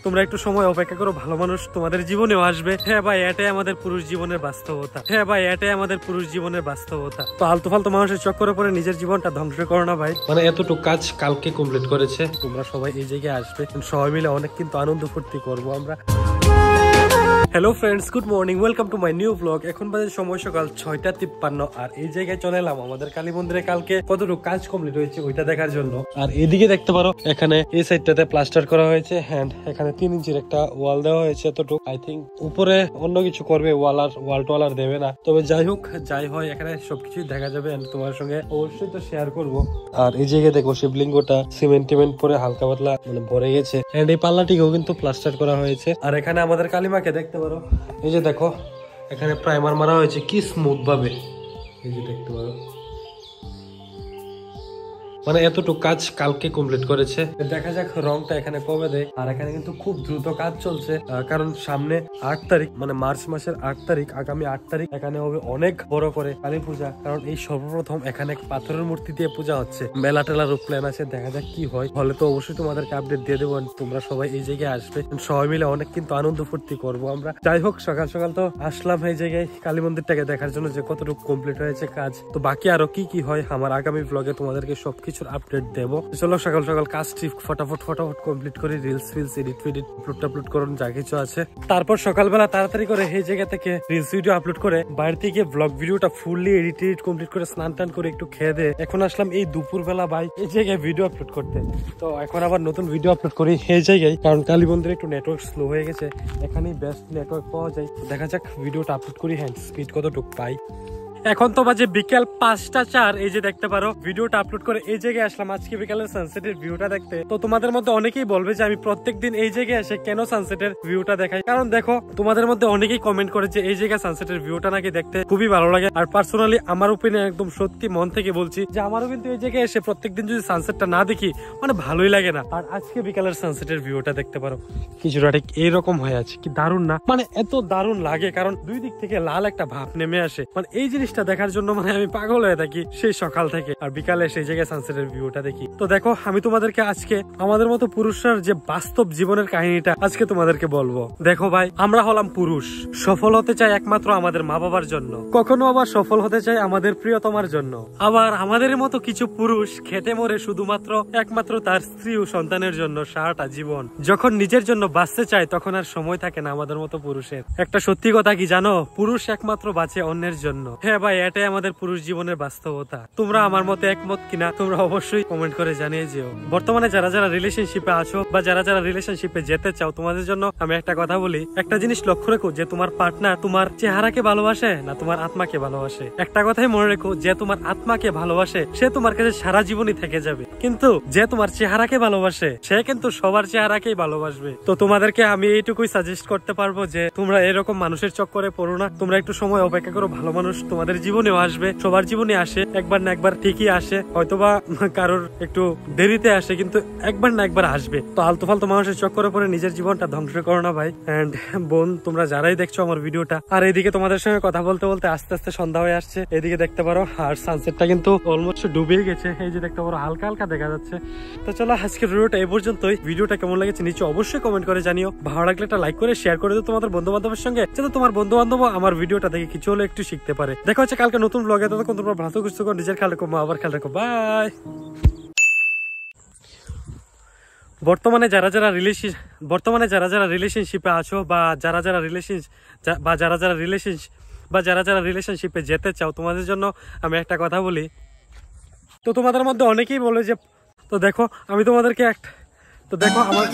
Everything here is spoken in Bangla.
তোমরা একটু সময় অপেক্ষা করো, ভালো মানুষ তোমাদের জীবনেও আসবে। হ্যাঁ ভাই, এটাই আমাদের পুরুষ জীবনের বাস্তবতা। হ্যাঁ ভাই, এটাই আমাদের পুরুষ জীবনের বাস্তবতা। তো আলতু ফালতু মানুষের চক্করে পরে নিজের জীবনটা ধ্বংস করো না ভাই। মানে এতটুকু কাজ কালকে কমপ্লিট করেছে, তোমরা সবাই এই জায়গায় আসবে, সবাই মিলে অনেক কিন্তু আনন্দ ফুর্তি করবো আমরা। Hello friends, good morning, welcome to my new blog. এখন বাজে সময় সকাল 6:53 আর এই জায়গায় চলে এলাম আমাদের কালী মন্দিরে কালকে কতটুকু কাজ কমপ্লিট হয়েছে ওইটা দেখার জন্য। আর এদিকে দেখতে পারো এখানে এই সাইডটাতে প্লাস্টার করা হয়েছে, হ্যান্ড এখানে 3 ইঞ্চির একটা ওয়াল দেওয়া হয়েছে এতটুকু। আই থিঙ্ক উপরে অন্য কিছু করবে, ওয়াল টোয়াল আর দেবে না। তবে যাই হোক, যাই হয় এখানে সবকিছুই দেখা যাবে, তোমার সঙ্গে অবশ্যই তো শেয়ার করবো। আর এই জায়গায় দেখো শিবলিঙ্গটা সিমেন্ট পরে হালকা পাতলা মানে ভরে গেছে, এন্ড এই পাল্লাটিকেও কিন্তু প্লাস্টার করা হয়েছে। আর এখানে আমাদের কালিমাকে দেখতে পারো, এই যে দেখো এখানে প্রাইমার মারা হয়েছে কি স্মুথ ভাবে, এই যে দেখতে পারো। মানে এতটুকু কাজ কালকে কমপ্লিট করেছে, দেখা যাক রংটা এখানে কবে দেয়। আর এখানে কিন্তু খুব দ্রুত কাজ চলছে, কারণ সামনে 8 তারিখ মানে মার্চ মাসের 8 তারিখ, আগামী 8 তারিখ এখানে হবে অনেক বড় করে কালী পূজা। কারণ এই সর্বপ্রথম এখানে পাথরের মূর্তি দিয়ে পূজা হচ্ছে, মেলা টেলার প্ল্যান আছে, দেখা যাক কি হয়। হলে তো অবশ্যই তোমাদেরকে আপডেট দিয়ে দেবো, তোমরা সবাই এই জায়গায় আসবে, সবাই মিলে অনেক কিন্তু আনন্দ ফুর্তি করবো আমরা। যাই হোক, সকাল সকাল তো আসলাম এই জায়গায় কালী মন্দিরটাকে দেখার জন্য যে কতটুকু কমপ্লিট হয়েছে কাজ। তো বাকি আরো কি কি হয় আমার আগামী ব্লগে তোমাদেরকে সবকিছু আপডেট দেবো। চলো সকাল সকাল কাজটি ফটাফট কমপ্লিট করি, রিলস এডিট আপলোড করুন যা কিছু আছে। তারপর সকালবেলা তাড়াতাড়ি করে এই জায়গা থেকে রিলস ভিডিও আপলোড করে বাইরে থেকে ব্লগ ভিডিওটা ফুললি এডিট কমপ্লিট করে স্নান টান করে একটু খেয়ে দে এখন আসলাম এই দুপুরবেলা ভাই এই জায়গায় ভিডিও আপলোড করতে। তো এখন আবার নতুন ভিডিও আপলোড করি এই জায়গায়, কারণ কালী মন্দিরে একটু নেটওয়ার্ক স্লো হয়ে গেছে, এখানেই বেস্ট নেটওয়ার্ক পাওয়া যায়। দেখা যাক ভিডিওটা আপলোড করি, হ্যান্ড স্পিড কতটুকু পাই। এখন তো বাজে বিকেল 5:04, এই যে দেখতে পারো ভিডিওটা আপলোড করে এই জায়গায় আসলাম আজকে বিকালের সানসেটের ভিউটা দেখতে। তো তোমাদের মধ্যে অনেকেই বলবে যে আমি প্রত্যেকদিন এই জায়গায় এসে কেন সানসেটের ভিউটা দেখাই, কারণ দেখো তোমাদের মধ্যে অনেকেই কমেন্ট করে যে এই জায়গায় সানসেটের ভিউটা নাকি দেখতে খুবই ভালো লাগে। আর পার্সোনালি আমার ওপিনিয়ন একদম সত্যি মন থেকে বলছি যে আমারও কিন্তু এই জায়গায় এসে প্রত্যেকদিন যদি সানসেটটা না দেখি মানে ভালোই লাগে না। আর আজকে বিকালের সানসেটের ভিউটা দেখতে পারো কিছুটা ঠিক এইরকম হয়ে আছে, কি দারুণ না, মানে এত দারুণ লাগে, কারণ দুই দিক থেকে লাল একটা ভাব নেমে আসে, মানে এই জিনিসটা দেখার জন্য মানে আমি পাগল হয়ে থাকি সেই সকাল থেকে। আর বিকালে সেই জায়গায় সানসেটের ভিউটা দেখি। তো দেখো আমি তোমাদেরকে আজকে আমাদের মতো পুরুষের যে বাস্তব জীবনের কাহিনীটা আজকে তোমাদেরকে বলবো। দেখো ভাই, আমরা হলাম পুরুষ, সফল হতে চাই একমাত্র আমাদের মা বাবার জন্য, কখনো আবার সফল হতে চাই আমাদের প্রিয়তমার জন্য। আবার আমাদের মতো কিছু পুরুষ খেটে মরে শুধুমাত্র একমাত্র তার স্ত্রী ও সন্তানের জন্য সারাটা জীবন। যখন নিজের জন্য বাঁচতে চায় তখন আর সময় থাকে না আমাদের মতো পুরুষের। একটা সত্যি কথা কি জানো, পুরুষ একমাত্র বাঁচে অন্যের জন্য। হ্যাঁ ভাই, এটাই আমাদের পুরুষ জীবনের বাস্তবতা। তোমরা আমার মতো একমত কিনা তোমরা অবশ্যই কমেন্ট করে জানিয়ে যেও। বর্তমানে যারা যারা রিলেশনশিপে আছো বা যারা যারা রিলেশনশিপে যেতে চাও, তোমাদের জন্য আমি একটা কথা বলি, একটা জিনিস লক্ষ্য রেখো যে তোমার পার্টনার তোমার চেহারাকে ভালোবাসে না তোমার আত্মাকে ভালোবাসে। একটা কথাই মনে রেখো, যে তোমার আত্মাকে ভালোবাসে সে তোমার কাছে সারা জীবনই থেকে যাবে, কিন্তু যে তোমার চেহারাকে ভালোবাসে সে কিন্তু সবার চেহারাকেই ভালোবাসবে। তো তোমাদেরকে আমি এইটুকুই সাজেস্ট করতে পারবো যে তোমরা এরকম মানুষের চক্করে পড়ো না, তোমরা একটু সময় অপেক্ষা করো, ভালো মানুষ তোমাদের জীবনেও আসবে, সবার জীবনে আসে, একবার না একবার ঠিকই আসে, হয়তোবা কারোর একটু দেরিতে আসে কিন্তু একবার না একবার আসবে। তো আলতু ফালতু মানুষের চক্করে পরে নিজের জীবনটা ধ্বংস করো না ভাই। এন্ড বোন, তোমরা যারাই দেখছো আমার ভিডিওটা, আর এদিকে তোমাদের সঙ্গে কথা বলতে বলতে আস্তে আস্তে সন্ধ্যা হয়ে আসছে, এদিকে দেখতে পারো আর সানসেটটা কিন্তু অলমোস্ট ডুবে গেছে, এই যে দেখতে পারো হালকা হালকা দেখা যাচ্ছে। তো চলো আজকের ভিডিওটা এই পর্যন্তই। ভিডিওটা কেমন লেগেছে নিচে অবশ্যই কমেন্ট করে জানিও, ভালো লাগলে একটা লাইক করে শেয়ার করে দিও তোমাদের বন্ধু বান্ধবের সঙ্গে, যাতে তোমার বন্ধু বান্ধব আমার ভিডিওটা দেখে কিছু হলে একটু শিখতে পারে। দেখা হচ্ছে কালকে নতুন ব্লগে, ততক্ষণ তোমরা ভালো সুস্থ করো, নিজের খেয়াল রাখো, মা আবার খেয়াল রাখো, বাই। বর্তমানে যারা যারা রিলেশনশিপে আছো বা যারা যারা রিলেশনশিপে যেতে চাও, তোমাদের জন্য আমি একটা কথা বলি। তো তোমাদের মধ্যে অনেকেই বলে যে, তো দেখো আমি তোমাদেরকে তো দেখো আমার